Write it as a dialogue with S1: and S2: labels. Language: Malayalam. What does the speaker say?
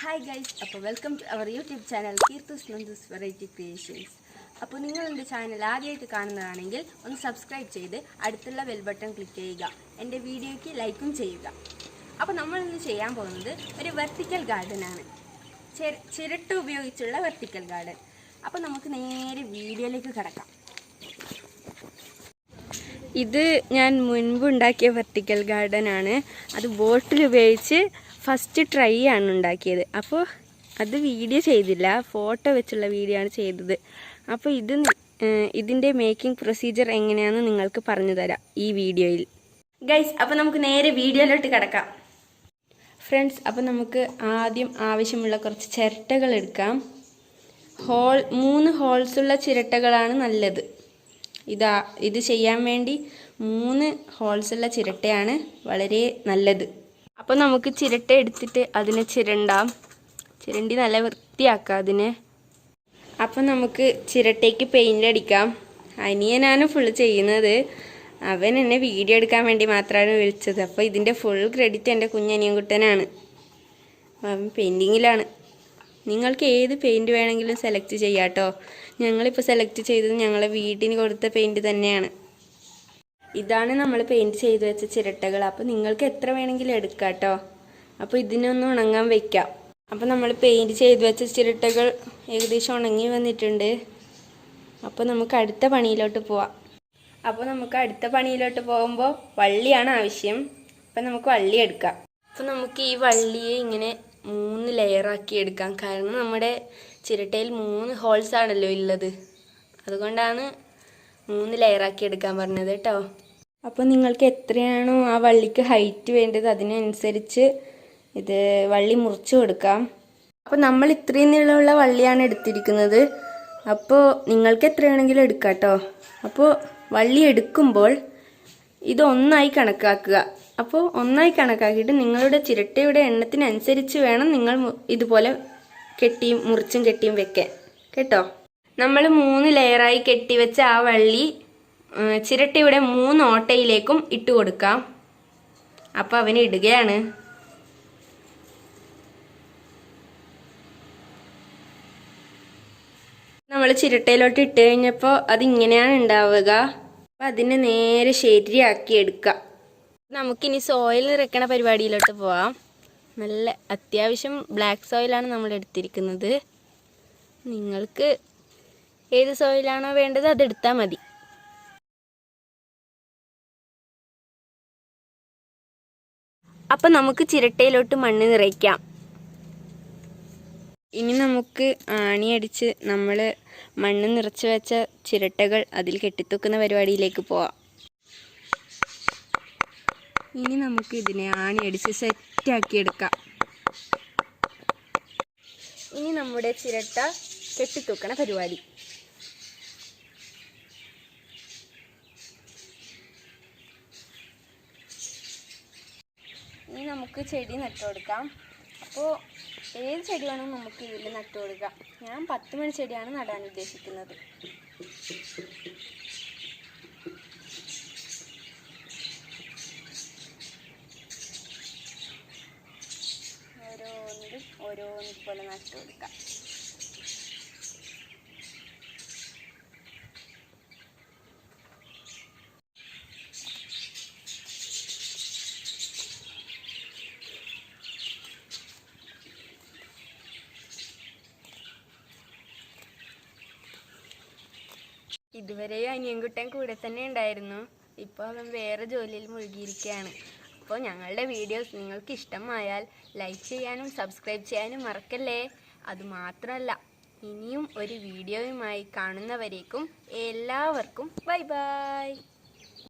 S1: ഹായ് ഗൈസ്, അപ്പോൾ welcome to our YouTube channel Keerthu's Nandu's variety creations. അപ്പോൾ നിങ്ങൾ എൻ്റെ ചാനൽ ആദ്യമായിട്ട് കാണുന്നതാണെങ്കിൽ ഒന്ന് സബ്സ്ക്രൈബ് ചെയ്ത് അടുത്തുള്ള ബെൽ ബട്ടൺ ക്ലിക്ക് ചെയ്യുക. എൻ്റെ വീഡിയോയ്ക്ക് ലൈക്കും ചെയ്യുക. അപ്പോൾ നമ്മളിന്ന് ചെയ്യാൻ പോകുന്നത് ഒരു വെർട്ടിക്കൽ ഗാർഡനാണ്, ചിരട്ട ഉപയോഗിച്ചുള്ള വെർട്ടിക്കൽ ഗാർഡൻ. അപ്പോൾ നമുക്ക് നേരെ വീഡിയോയിലേക്ക് കിടക്കാം. ഇത് ഞാൻ മുൻപ് ഉണ്ടാക്കിയ വെർട്ടിക്കൽ ഗാർഡനാണ്. അത് ബോട്ടിൽ ഉപയോഗിച്ച് ഫസ്റ്റ് ട്രൈ ആണ് ഉണ്ടാക്കിയത്. അപ്പോൾ അത് വീഡിയോ ചെയ്തില്ല, ഫോട്ടോ വെച്ചുള്ള വീഡിയോ ആണ് ചെയ്തത്. അപ്പോൾ ഇതിൻ്റെ മേക്കിംഗ് പ്രൊസീജിയർ എങ്ങനെയാണെന്ന് നിങ്ങൾക്ക് പറഞ്ഞു തരാം ഈ വീഡിയോയിൽ. ഗൈസ്, അപ്പോൾ നമുക്ക് നേരെ വീഡിയോയിലോട്ട് കിടക്കാം. ഫ്രണ്ട്സ്, അപ്പോൾ നമുക്ക് ആദ്യം ആവശ്യമുള്ള കുറച്ച് ചിരട്ടകൾ എടുക്കാം. 3 ഹോൾസുള്ള ചിരട്ടകളാണ് നല്ലത്. ഇത് ചെയ്യാൻ വേണ്ടി 3 ഹോൾസുള്ള ചിരട്ടയാണ് വളരെ നല്ലത്. അപ്പോൾ നമുക്ക് ചിരട്ട എടുത്തിട്ട് അതിനെ ചിരണ്ടി നല്ല വൃത്തിയാക്കാം അതിനെ. അപ്പോൾ നമുക്ക് ചിരട്ടയ്ക്ക് പെയിൻ്റ് അടിക്കാം. അനിയനാണ് ഫുള്ള് ചെയ്യുന്നത്. അവൻ എന്നെ വീഡിയോ എടുക്കാൻ വേണ്ടി മാത്രമാണ് വിളിച്ചത്. അപ്പോൾ ഇതിൻ്റെ ഫുൾ ക്രെഡിറ്റ് എൻ്റെ കുഞ്ഞനിയൻ കുട്ടനാണ്. അവൻ പെയിൻറ്റിങ്ങിലാണ്. നിങ്ങൾക്ക് ഏത് പെയിൻറ്റ് വേണമെങ്കിലും സെലക്ട് ചെയ്യാം കേട്ടോ. ഞങ്ങളിപ്പോൾ സെലക്ട് ചെയ്തത് ഞങ്ങളെ വീട്ടിന് കൊടുത്ത പെയിൻറ്റ് തന്നെയാണ്. ഇതാണ് നമ്മൾ പെയിൻറ്റ് ചെയ്ത് വെച്ച ചിരട്ടകൾ. അപ്പോൾ നിങ്ങൾക്ക് എത്ര വേണമെങ്കിലും എടുക്കാം കേട്ടോ. അപ്പോൾ ഇതിനൊന്ന് ഉണങ്ങാൻ വയ്ക്കാം. അപ്പോൾ നമ്മൾ പെയിൻറ്റ് ചെയ്ത് വെച്ച ചിരട്ടകൾ ഏകദേശം ഉണങ്ങി വന്നിട്ടുണ്ട്. അപ്പോൾ നമുക്ക് അടുത്ത പണിയിലോട്ട് പോവാം. അപ്പോൾ നമുക്ക് അടുത്ത പണിയിലോട്ട് പോകുമ്പോൾ വള്ളിയാണ് ആവശ്യം. അപ്പോൾ നമുക്ക് വള്ളി എടുക്കാം. അപ്പോൾ നമുക്ക് ഈ വള്ളിയെ ഇങ്ങനെ 3 ലെയറാക്കി എടുക്കാം. കാരണം നമ്മുടെ ചിരട്ടയിൽ 3 ഹോൾസ് ആണല്ലോ ഉള്ളത്. അതുകൊണ്ടാണ് 3 ലെയറാക്കി എടുക്കാൻ പറഞ്ഞത് കേട്ടോ. അപ്പോൾ നിങ്ങൾക്ക് എത്രയാണോ ആ വള്ളിക്ക് ഹൈറ്റ് വേണ്ടത് അതിനനുസരിച്ച് ഇത് വള്ളി മുറിച്ച് കൊടുക്കാം. അപ്പോൾ നമ്മൾ ഇത്രയും നീളമുള്ള വള്ളിയാണ് എടുത്തിരിക്കുന്നത്. അപ്പോൾ നിങ്ങൾക്ക് എത്രയാണെങ്കിലും എടുക്കാം കേട്ടോ. അപ്പോൾ വള്ളി എടുക്കുമ്പോൾ ഇത് ഒന്നായി കണക്കാക്കുക. അപ്പോൾ ഒന്നായി കണക്കാക്കിയിട്ട് നിങ്ങളുടെ ചിരട്ടയുടെ എണ്ണത്തിനനുസരിച്ച് വേണം നിങ്ങൾ ഇതുപോലെ മുറിച്ചും കെട്ടിയും വെക്കാൻ കേട്ടോ. നമ്മൾ 3 ലെയറായി കെട്ടിവെച്ച ആ വള്ളി ചിരട്ടയുടെ 3 ഓട്ടയിലേക്കും ഇട്ട് കൊടുക്കാം. അപ്പോൾ അവന് ഇടുകയാണ്. നമ്മൾ ചിരട്ടയിലോട്ട് ഇട്ട് കഴിഞ്ഞപ്പോൾ അതിങ്ങനെയാണ് ഉണ്ടാവുക. അപ്പം അതിനെ നേരെ ശരിയാക്കി എടുക്കാം. നമുക്കിനി സോയിൽ നിറയ്ക്കണ പരിപാടിയിലോട്ട് പോവാം. നല്ല അത്യാവശ്യം ബ്ലാക്ക് സോയിലാണ് നമ്മൾ എടുത്തിരിക്കുന്നത്. നിങ്ങൾക്ക് ഏത് സോയിലാണോ വേണ്ടത് അതെടുത്താൽ മതി. അപ്പം നമുക്ക് ചിരട്ടയിലോട്ട് മണ്ണ് നിറയ്ക്കാം. ഇനി നമുക്ക് ആണിയടിച്ച് നമ്മൾ മണ്ണ് നിറച്ച് വെച്ച ചിരട്ടകൾ അതിൽ കെട്ടിത്തൂക്കുന്ന പരിപാടിയിലേക്ക് പോവാം. ഇനി നമുക്ക് ഇതിനെ ആണിയടിച്ച് സെറ്റാക്കിയെടുക്കാം. ഇനി നമ്മുടെ ചിരട്ട കെട്ടിത്തൂക്കണ പരിപാടി. ഇനി നമുക്ക് ചെടി നട്ടുകൊടുക്കാം. അപ്പോൾ ഏത് ചെടി വേണമെങ്കിലും നമുക്ക് ഇതിൽ നട്ടുകൊടുക്കാം. ഞാൻ 10 മണി ചെടിയാണ് നടാൻ ഉദ്ദേശിക്കുന്നത്. ഓരോന്നിൽ പോലെ നട്ടുകൊടുക്കാം. ഇതുവരെ അനിയൻകുട്ടൻ കൂടെ തന്നെ ഉണ്ടായിരുന്നു. ഇപ്പോൾ അവൻ വേറെ ജോലിയിൽ മുഴുകിയിരിക്കുകയാണ്. അപ്പോൾ ഞങ്ങളുടെ വീഡിയോസ് നിങ്ങൾക്ക് ഇഷ്ടമായാൽ ലൈക്ക് ചെയ്യാനും സബ്സ്ക്രൈബ് ചെയ്യാനും മറക്കല്ലേ. അതുമാത്രമല്ല, ഇനിയും ഒരു വീഡിയോയുമായി കാണുന്നവരേക്കും എല്ലാവർക്കും ബൈ ബൈ.